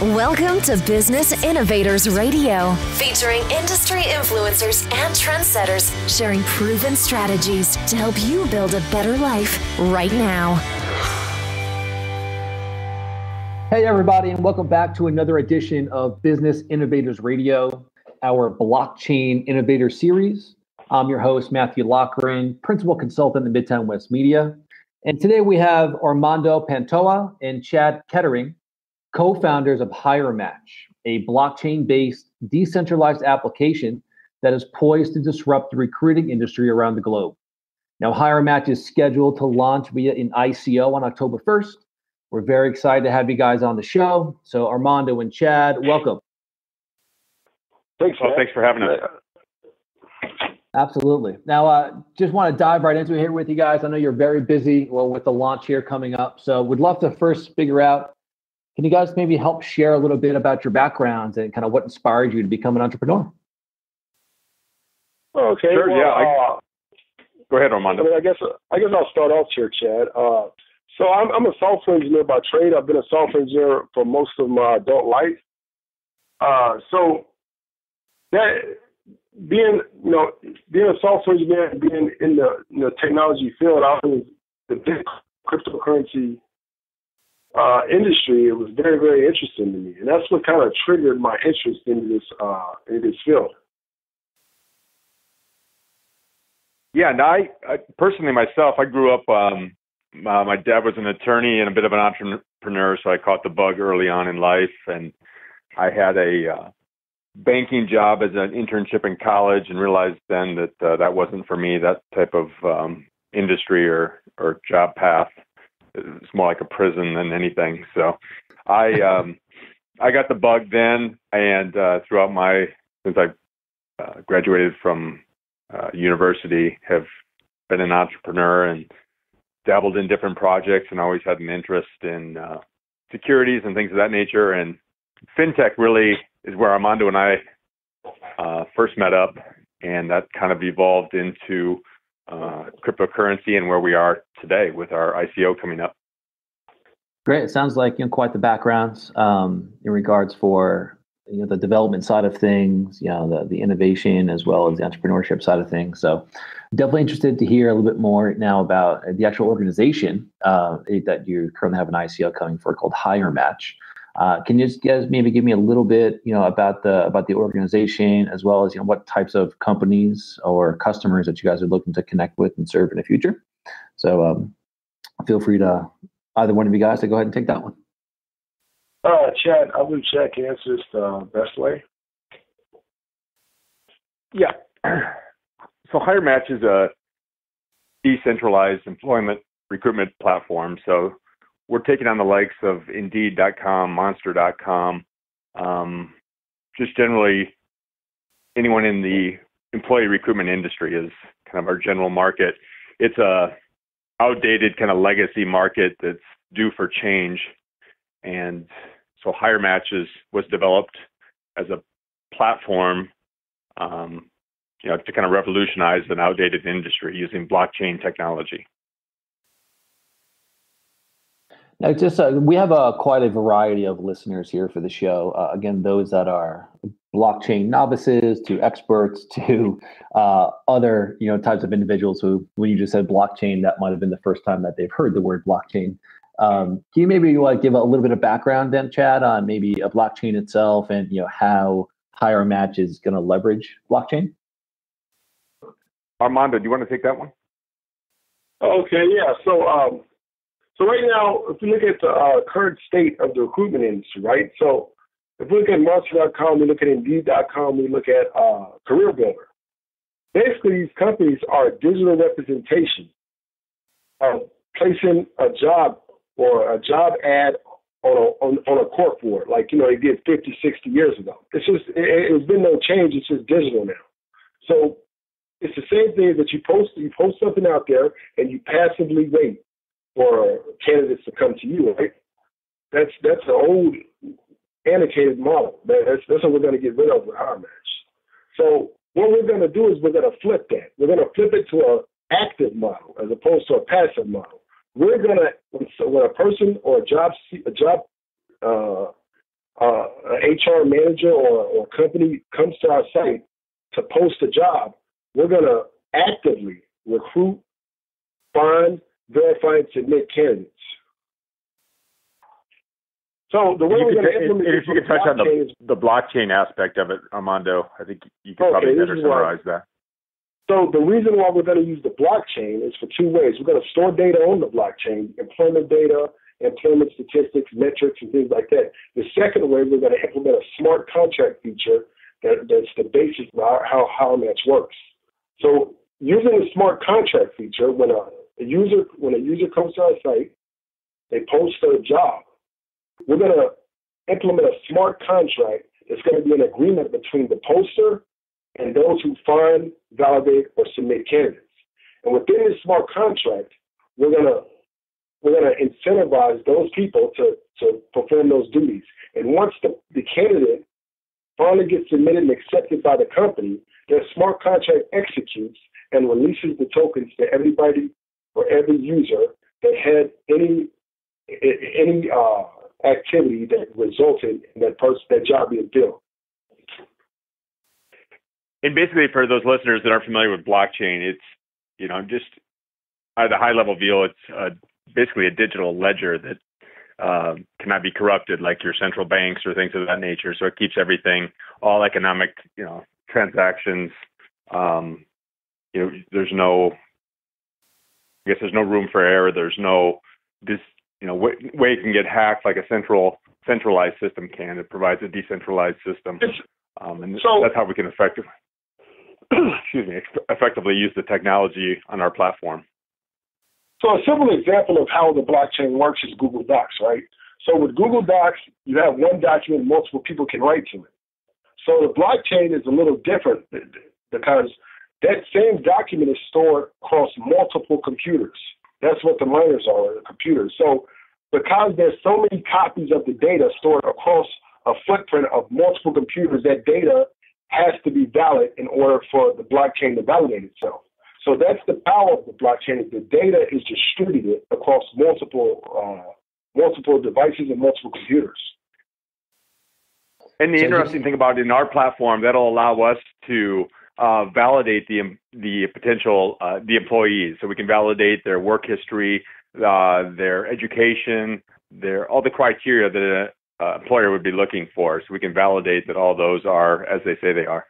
Welcome to Business Innovators Radio, featuring industry influencers and trendsetters sharing proven strategies to help you build a better life right now. Hey, everybody, and welcome back to another edition of Business Innovators Radio, our Blockchain Innovator Series. I'm your host, Matthew Lochran, Principal Consultant at Midtown West Media. And today we have Armando Pantoja and Chad Kettering, co-founders of HireMatch, a blockchain-based decentralized application that is poised to disrupt the recruiting industry around the globe. Now, HireMatch is scheduled to launch via an ICO on October 1st. We're very excited to have you guys on the show. So Armando and Chad, welcome. Thanks. Well, thanks for having us. Absolutely. Now, just want to dive right into it here with you guys. I know you're very busy with the launch here coming up. So would love to first figure out, can you guys maybe help share a little bit about your backgrounds and kind of what inspired you to become an entrepreneur? Okay. Sure, well, go ahead, Armando. I guess I'll start off here, Chad. So I'm a software engineer by trade. I've been a software engineer for most of my adult life. So that being a software engineer and being in the technology field, I was the big cryptocurrency industry. It was very, very interesting to me, and that's what kind of triggered my interest in this field. Yeah, and I personally myself, I grew up. My dad was an attorney and a bit of an entrepreneur, so I caught the bug early on in life, and I had a banking job as an internship in college, and realized then that that wasn't for me. That type of industry or job path. It's more like a prison than anything. So I got the bug then, and since I graduated from university, have been an entrepreneur and dabbled in different projects, and always had an interest in securities and things of that nature. And fintech really is where Armando and I first met up, and that kind of evolved into cryptocurrency and where we are today with our ICO coming up. Great. It sounds like quite the backgrounds in regards for the development side of things, the innovation as well as the entrepreneurship side of things. So definitely interested to hear a little bit more now about the actual organization that you currently have an ICO coming for called HireMatch. Can you guys maybe give me a little bit, about the organization, as well as what types of companies or customers that you guys are looking to connect with and serve in the future? So feel free to either one of you guys to go ahead and take that one. Chad, I believe Chad can answer this the best way. Yeah. So HireMatch is a decentralized employment recruitment platform. So we're taking on the likes of Indeed.com, Monster.com, just generally anyone in the employee recruitment industry is kind of our general market. It's a outdated kind of legacy market that's due for change. And so HireMatch was developed as a platform, to kind of revolutionize an outdated industry using blockchain technology. Now, we have quite a variety of listeners here for the show. Again, those that are blockchain novices to experts to other types of individuals who, when you just said blockchain, that might have been the first time that they've heard the word blockchain. Can you maybe give a little bit of background then, Chad, on maybe a blockchain itself and how HireMatch is going to leverage blockchain? Armando, do you want to take that one? Okay, yeah. So right now, if we look at the current state of the recruitment industry, right? So if we look at Monster.com, we look at Indeed.com, we look at Career Builder. Basically, these companies are a digital representation of placing a job or a job ad on a cork board, like they did 50, 60 years ago. It's been no change. It's just digital now. So it's the same thing that you post something out there and you passively wait for candidates to come to you, right? That's an old, antiquated model. That's what we're going to get rid of with HireMatch. So what we're going to do is we're going to flip that. We're going to flip it to an active model as opposed to a passive model. We're going to, when a person or a job HR manager or company comes to our site to post a job, we're going to actively recruit, find, verify, and submit candidates. So the way we're going to implement if you could touch on the blockchain aspect of it, Armando, I think you could probably better summarize that. So the reason why we're going to use the blockchain is for two ways. We're going to store data on the blockchain, employment data, employment statistics, metrics, and things like that. The second way, we're going to implement a smart contract feature that's the basis of how HireMatch works. So using the smart contract feature, when a user comes to our site, they post a job, we're going to implement a smart contract that's going to be an agreement between the poster and those who find, validate, or submit candidates. And within this smart contract, we're gonna incentivize those people to perform those duties. And once the candidate finally gets submitted and accepted by the company, their smart contract executes and releases the tokens to everybody or every user that had any activity that resulted in that job being filled. And basically, for those listeners that aren't familiar with blockchain, it's, just at a high level view, it's basically a digital ledger that cannot be corrupted, like your central banks or things of that nature. So it keeps everything, all economic, transactions. There's no room for error. There's no way it can get hacked like a centralized system can. It provides a decentralized system, and that's how we can effectively use the technology on our platform. So a simple example of how the blockchain works is Google Docs, right? So with Google Docs, you have one document, multiple people can write to it. So the blockchain is a little different because that same document is stored across multiple computers. That's what the miners are, the computers. So because there's so many copies of the data stored across a footprint of multiple computers, that data has to be valid in order for the blockchain to validate itself. So that's the power of the blockchain. The data is distributed across multiple devices and multiple computers. And the interesting thing about it, in our platform, that'll allow us to validate the potential the employees. So we can validate their work history, their education, all the criteria that an employer would be looking for. So we can validate that all those are as they say they are.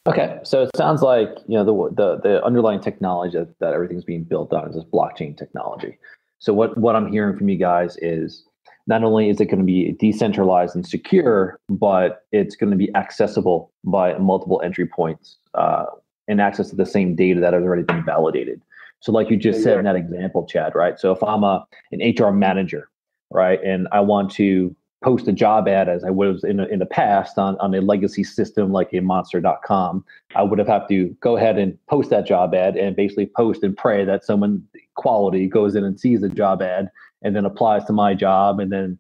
Okay, so it sounds like the underlying technology that everything's being built on is this blockchain technology. So what I'm hearing from you guys is not only is it going to be decentralized and secure, but it's going to be accessible by multiple entry points and access to the same data that has already been validated. So like you just said in that example, Chad, right? So if I'm an HR manager, right, and I want to post a job ad as I was in the past on a legacy system like a monster.com, I would have to go ahead and post that job ad and basically post and pray that someone quality goes in and sees the job ad and then applies to my job. And then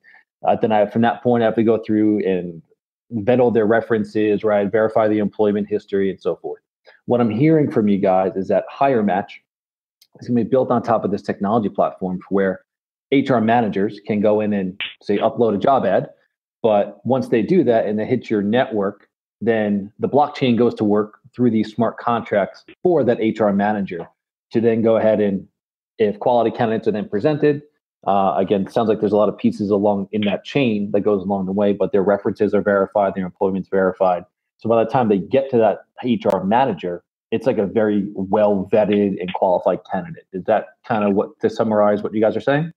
from that point, I have to go through and vet all their references, right? Verify the employment history and so forth. What I'm hearing from you guys is that HireMatch is going to be built on top of this technology platform where HR managers can go in and say upload a job ad, but once they do that and they hit your network, then the blockchain goes to work through these smart contracts for that HR manager to then go ahead and, if quality candidates are then presented, again, it sounds like there's a lot of pieces along in that chain that goes along the way, but their references are verified, their employment's verified. So by the time they get to that HR manager, it's like a very well vetted and qualified candidate. Is that kind of to summarize what you guys are saying?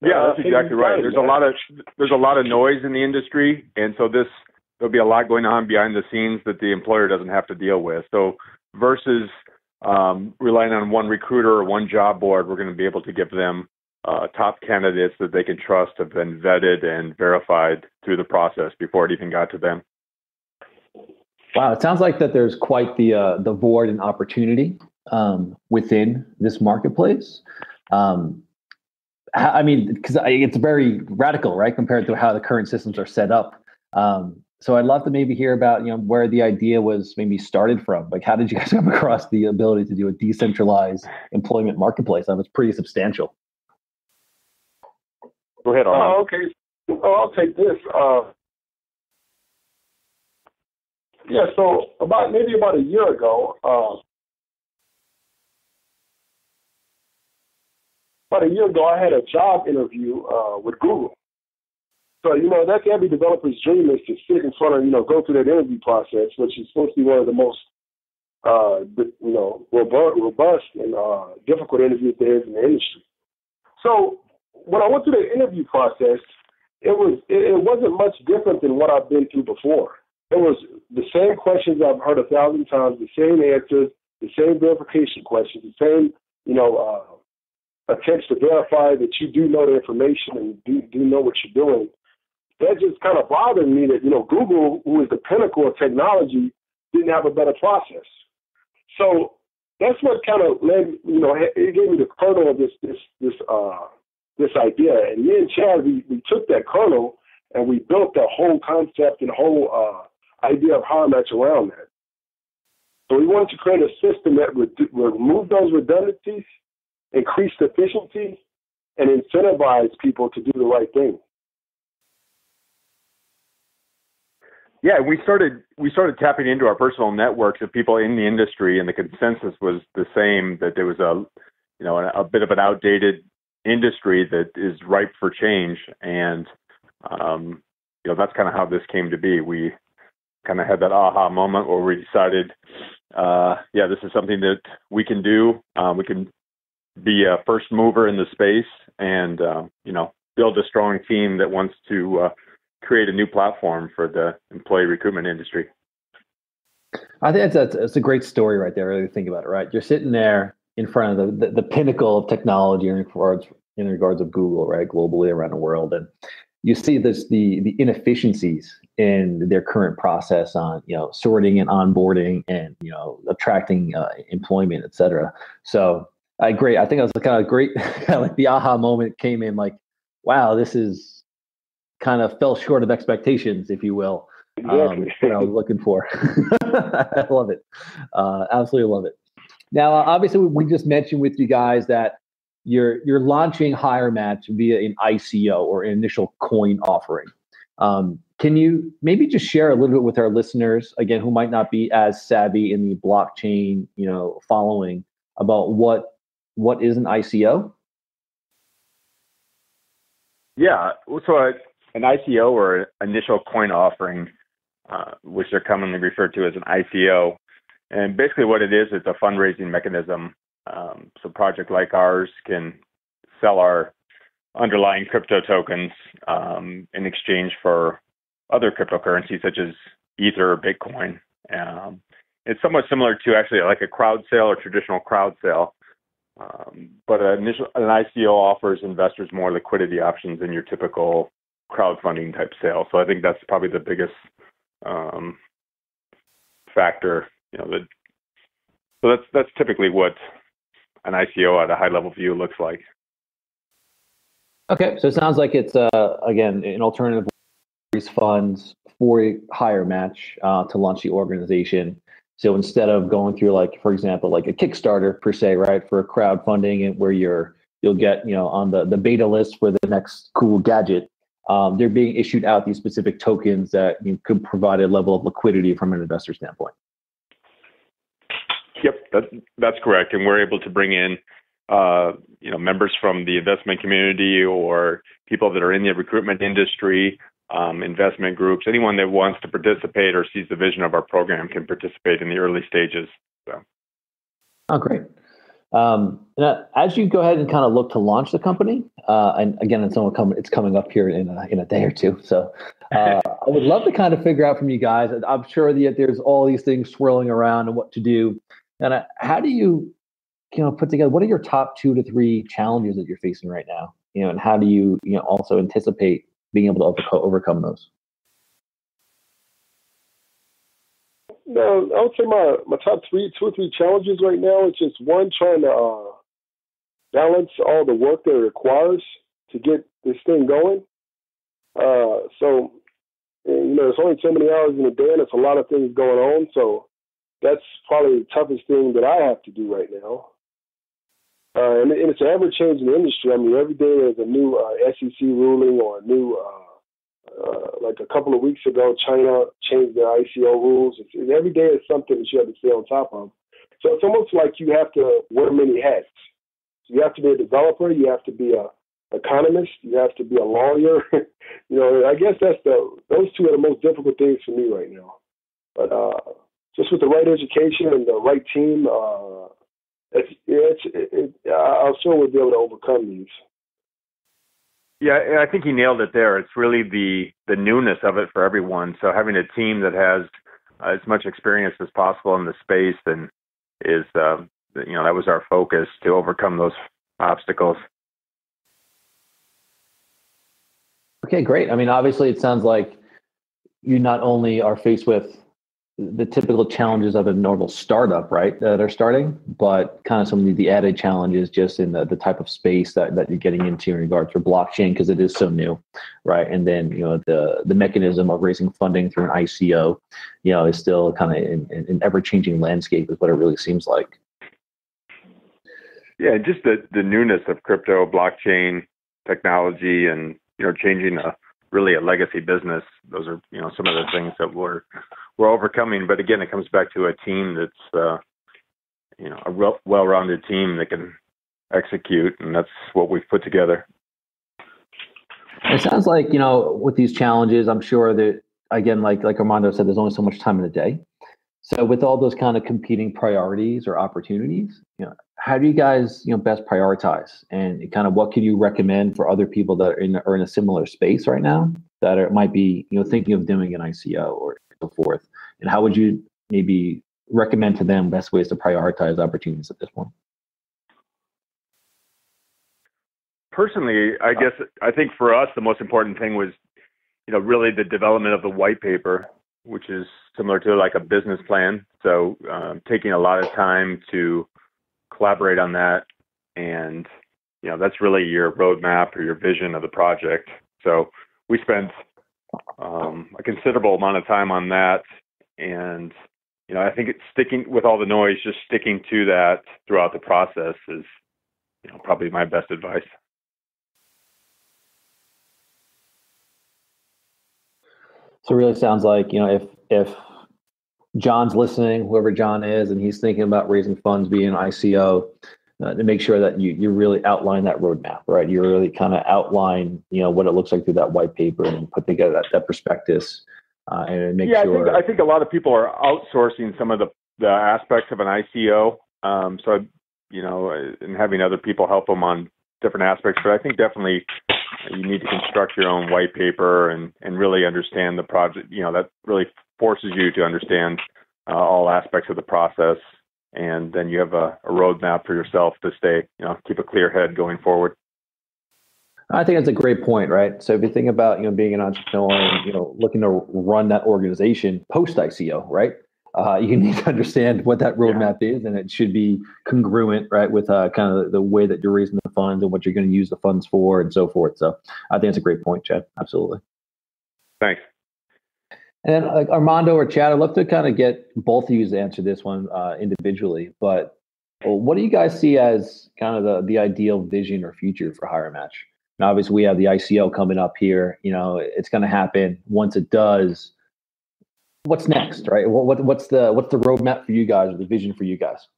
Yeah, that's exactly right. There's a lot of noise in the industry, and so there'll be a lot going on behind the scenes that the employer doesn't have to deal with. So versus relying on one recruiter or one job board, we're going to be able to give them top candidates that they can trust have been vetted and verified through the process before it even got to them. Wow, it sounds like that there's quite the void and opportunity within this marketplace. I mean, because it's very radical, right, compared to how the current systems are set up. So I'd love to maybe hear about, where the idea was maybe started from. Like, how did you guys come across the ability to do a decentralized employment marketplace? That was pretty substantial. Go ahead, Armando. Okay. Oh, I'll take this. Yeah, so maybe about a year ago, I had a job interview with Google. So, that's every developer's dream, is to sit in front of, go through that interview process, which is supposed to be one of the most, robust and difficult interviews there is in the industry. So when I went through the interview process, it wasn't much different than what I've been through before. It was the same questions I've heard 1,000 times, the same answers, the same verification questions, the same, attempts to verify that you do know the information and do know what you're doing. That just kind of bothered me that, Google, who is the pinnacle of technology, didn't have a better process. So that's what kind of led, it gave me the kernel of this idea. And me and Chad, we took that kernel and we built the whole concept and whole idea of HireMatch around that. So we wanted to create a system that would remove those redundancies, increase efficiency, and incentivize people to do the right thing. Yeah, we started tapping into our personal networks of people in the industry, and the consensus was the same, that there was a bit of an outdated industry that is ripe for change, and that's kind of how this came to be. We kind of had that aha moment where we decided, this is something that we can do. We can be a first mover in the space, and build a strong team that wants to create a new platform for the employee recruitment industry. I think that's a great story right there. Really think about it, right? You're sitting there in front of the pinnacle of technology in regards of Google, right, globally around the world, and you see the inefficiencies in their current process on sorting and onboarding and attracting employment, et cetera. So great. I think it was kind of great. Like the aha moment came in, like, wow, this is kind of fell short of expectations, if you will. Exactly. What I was looking for. I love it. Absolutely love it. Now, obviously, we just mentioned with you guys that you're launching HireMatch via an ICO, or an initial coin offering. Can you maybe just share a little bit with our listeners, again, who might not be as savvy in the blockchain, following, about what is an ICO? Yeah, so an ICO, or initial coin offering, which they're commonly referred to as an ICO. And basically what it is, it's a fundraising mechanism. So a project like ours can sell our underlying crypto tokens in exchange for other cryptocurrencies such as Ether or Bitcoin. It's somewhat similar to actually like a crowd sale or traditional crowd sale. But an ICO offers investors more liquidity options than your typical crowdfunding type sale. So I think that's probably the biggest factor. So that's typically what an ICO at a high level view looks like. Okay, so it sounds like it's again an alternative to raise funds for HireMatch to launch the organization. So instead of going through, like, for example, like a Kickstarter per se, right, for crowdfunding, and where you'll get on the beta list for the next cool gadget, they're being issued out these specific tokens that could provide a level of liquidity from an investor standpoint. Yep, that's correct. And we're able to bring in members from the investment community, or people that are in the recruitment industry, investment groups. Anyone that wants to participate or sees the vision of our program can participate in the early stages. So. Oh, great. As you go ahead and kind of look to launch the company, and again, it's coming up here in a day or two. So I would love to kind of figure out from you guys. I'm sure that there's all these things swirling around and what to do. And how do you put together, what are your top 2 to 3 challenges that you're facing right now? And how do you also anticipate being able to overcome those? No, I would say my top 2 or 3 challenges right now is just, one, trying to balance all the work that it requires to get this thing going. So, there's only so many hours in a day, and there's a lot of things going on. So that's probably the toughest thing that I have to do right now. And it's an ever-changing industry. I mean, every day there's a new SEC ruling or a new like a couple of weeks ago, China changed their ICO rules. And every day is something that you have to stay on top of. So it's almost like you have to wear many hats. So you have to be a developer, you have to be a economist, you have to be a lawyer. I guess those two are the most difficult things for me right now. But just with the right education and the right team, I'm sure we'll be able to overcome these. Yeah, I think he nailed it there. It's really the newness of it for everyone. So having a team that has as much experience as possible in the space then is, that was our focus, to overcome those obstacles. Okay, great. I mean, obviously, it sounds like you not only are faced with the typical challenges of a normal startup, right, that are starting, but kind of some of the added challenges just in the type of space that you're getting into in regards for blockchain, because it is so new, right? And then, the mechanism of raising funding through an ICO, is still kind of in ever-changing landscape is what it really seems like. Yeah, just the newness of crypto, blockchain technology, and, changing really a legacy business. Those are, some of the things that we're overcoming. But again, it comes back to a team that's, a well-rounded team that can execute, and that's what we've put together. It sounds like, with these challenges, I'm sure that, again, like Armando said, there's only so much time in a day. So with all those kind of competing priorities or opportunities, how do you guys, best prioritize, and kind of what can you recommend for other people that are in a similar space right now that might be, thinking of doing an ICO or so forth? And how would you maybe recommend to them best ways to prioritize opportunities at this point? Personally, I think for us, the most important thing was, really the development of the white paper, which is similar to like a business plan. So taking a lot of time to collaborate on that. And, that's really your roadmap or your vision of the project. So we spent a considerable amount of time on that. And, I think it's sticking with all the noise, just sticking to that throughout the process is, probably my best advice. So it really sounds like, if John's listening, whoever John is, and he's thinking about raising funds via an ICO, to make sure that you really outline that roadmap, right? You really kind of outline, what it looks like through that white paper and put together that prospectus and make sure. I think a lot of people are outsourcing some of the aspects of an ICO. So, and having other people help them on different aspects. But I think definitely you need to construct your own white paper and really understand the project. That really forces you to understand all aspects of the process. And then you have a roadmap for yourself to stay, keep a clear head going forward. I think that's a great point, right? So if you think about, being an entrepreneur and, looking to run that organization post ICO, right? You need to understand what that roadmap is, and it should be congruent, right, with kind of the way that you're raising the funds and what you're going to use the funds for and so forth. So I think it's a great point, Chad. Absolutely. Thanks. And then Armando or Chad, I'd love to kind of get both of you to answer this one individually, but what do you guys see as kind of the ideal vision or future for HireMatch? Now, obviously, we have the ICO coming up here. It's going to happen. Once it does, what's next, right? What's the roadmap for you guys, or the vision for you guys?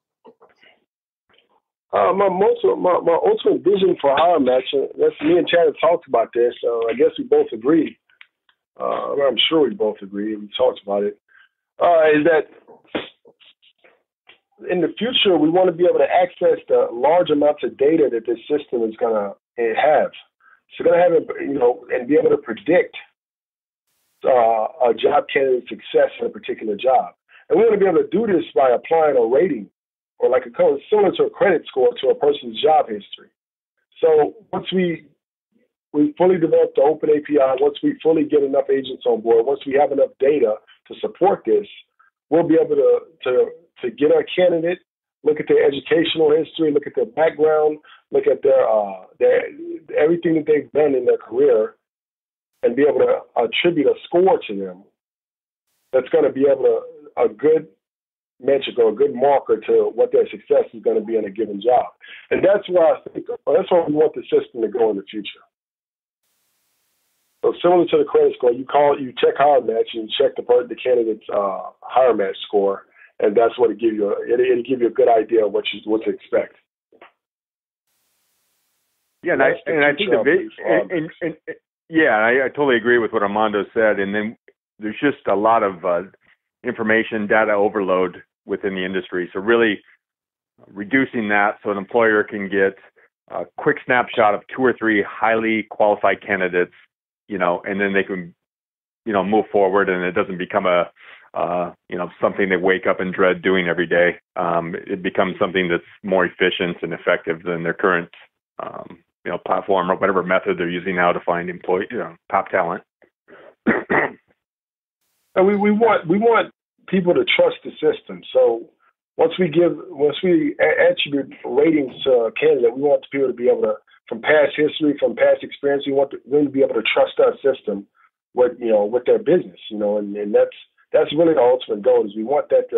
My ultimate vision for HireMatch, that's me and Chad have talked about this. I guess we both agree. I'm sure we both agree. We talked about it. Is that in the future we want to be able to access the large amounts of data that this system is going to have. So going to have it, and be able to predict a job candidate's success in a particular job. And we want to be able to do this by applying a rating, or like similar to a credit score to a person's job history. So once we fully develop the open API, once we fully get enough agents on board, once we have enough data to support this, we'll be able to get our candidate, look at their educational history, look at their background, look at their everything that they've done in their career, and be able to attribute a score to them that's going to be a good metric or a good marker to what their success is going to be in a given job. And that's why that's why we want the system to go in the future. So similar to the credit score, you check HireMatch and you check the candidate's HireMatch score, and that's what it'll give you a good idea of what to expect. Yeah, and I think I totally agree with what Armando said. And then there's just a lot of information, data overload within the industry. So really reducing that so an employer can get a quick snapshot of 2 or 3 highly qualified candidates, and then they can, move forward, and it doesn't become something they wake up and dread doing every day. It becomes something that's more efficient and effective than their current, platform or whatever method they're using now to find top talent. And we want people to trust the system. So once we attribute ratings to a candidate, we want people to be able to, from past history, from past experience, we want them to be able to trust our system with their business, and that's really the ultimate goal. Is we want that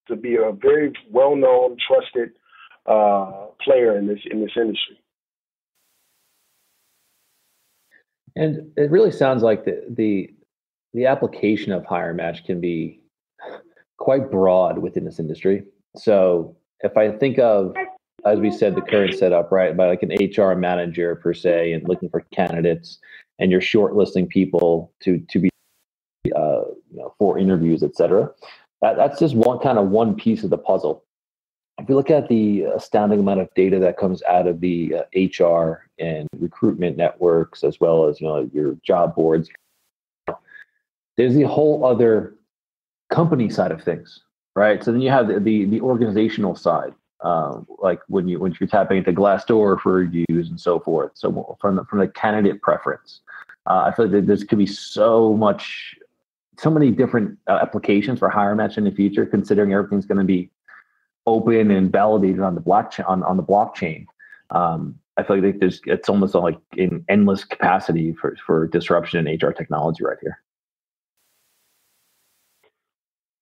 to be a very well-known, trusted player in this industry. And it really sounds like the application of HireMatch can be quite broad within this industry. So if I think of, as we said, the current setup, right, by like an HR manager per se, and looking for candidates, and you're shortlisting people to be, for interviews, et cetera. That's just one piece of the puzzle. If you look at the astounding amount of data that comes out of the HR and recruitment networks, as well as your job boards, there's the whole other company side of things, right? So then you have the organizational side, like when you're tapping into Glassdoor for reviews and so forth. So from the candidate preference, I feel like there could be so many different applications for HireMatch in the future, considering everything's going to be open and validated on the on the blockchain. I feel like it's almost like an endless capacity for disruption in HR technology right here.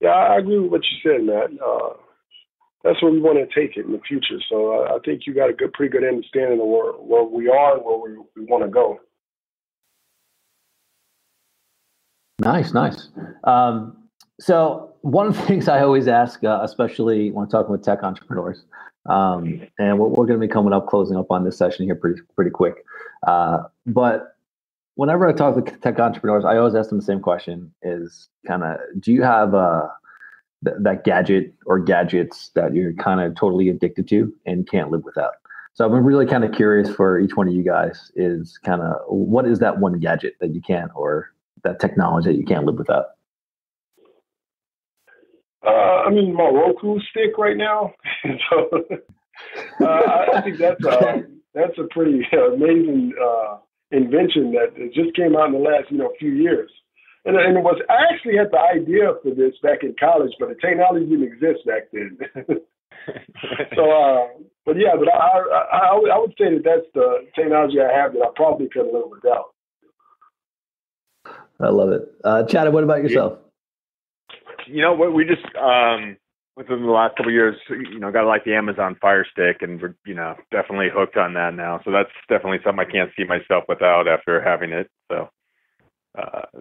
Yeah, I agree with what you said, Matt. That's where we want to take it in the future. So I think you got a pretty good understanding of where we are and where we want to go. Nice. So one of the things I always ask, especially when talking with tech entrepreneurs, and we're going to be closing up on this session here pretty quick. But whenever I talk with tech entrepreneurs, I always ask them the same question: is do you have that gadget or gadgets that you're kind of totally addicted to and can't live without? So I'm really kind of curious for each one of you guys is what is that one gadget that you can't, or that technology that you can't live without? My Roku stick right now. So I think that's a pretty amazing invention that just came out in the last few years. And it was, I actually had the idea for this back in college, but the technology didn't exist back then. So, I would say that's the technology I have that I probably couldn't live without. I love it. Chad, what about yourself? We just, within the last couple of years, got like the Amazon Fire Stick, and we're, definitely hooked on that now. So that's definitely something I can't see myself without after having it. So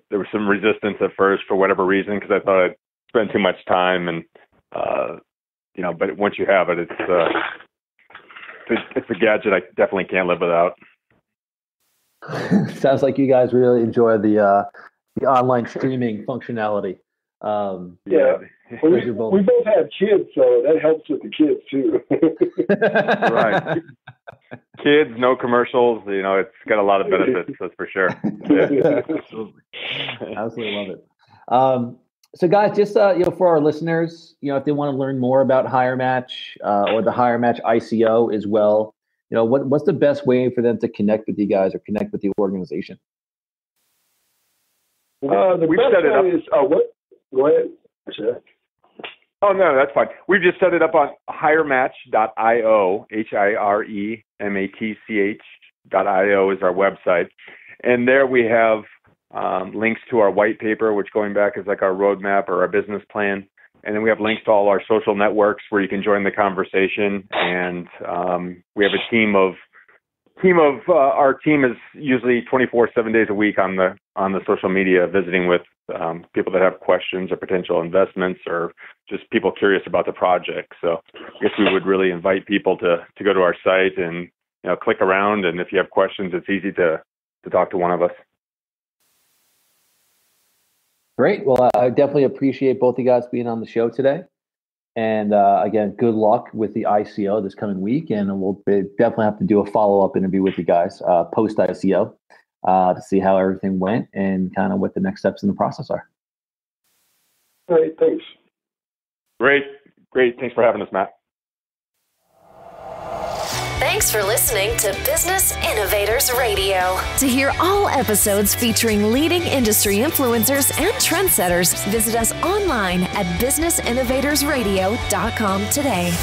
there was some resistance at first for whatever reason, because I thought I'd spend too much time, and but once you have it, it's a gadget I definitely can't live without. Sounds like you guys really enjoy the online streaming functionality. We both have kids, so that helps with the kids too. Right. Kids, no commercials. It's got a lot of benefits, that's for sure. Yeah. Absolutely love it. So guys, just for our listeners, if they want to learn more about HireMatch or the HireMatch ICO as well, what's the best way for them to connect with you guys or connect with the organization? The best way is what? Go ahead. Sure. Oh, no, that's fine. We've just set it up on HireMatch.io, HireMatch.io is our website. And there we have links to our white paper, which going back is like our roadmap or our business plan. And then we have links to all our social networks where you can join the conversation. And we have a team of our team is usually 24, 7 days a week on the social media, visiting with people that have questions or potential investments, or just people curious about the project. So I guess we would really invite people to go to our site and click around. And if you have questions, it's easy to talk to one of us. Great. Well, I definitely appreciate both of you guys being on the show today. And again, good luck with the ICO this coming week. And we'll definitely have to do a follow-up interview with you guys post-ICO to see how everything went and kind of what the next steps in the process are. All right, thanks. Great. Thanks for having us, Matt. Thanks for listening to Business Innovators Radio. To hear all episodes featuring leading industry influencers and trendsetters, visit us online at businessinnovatorsradio.com today.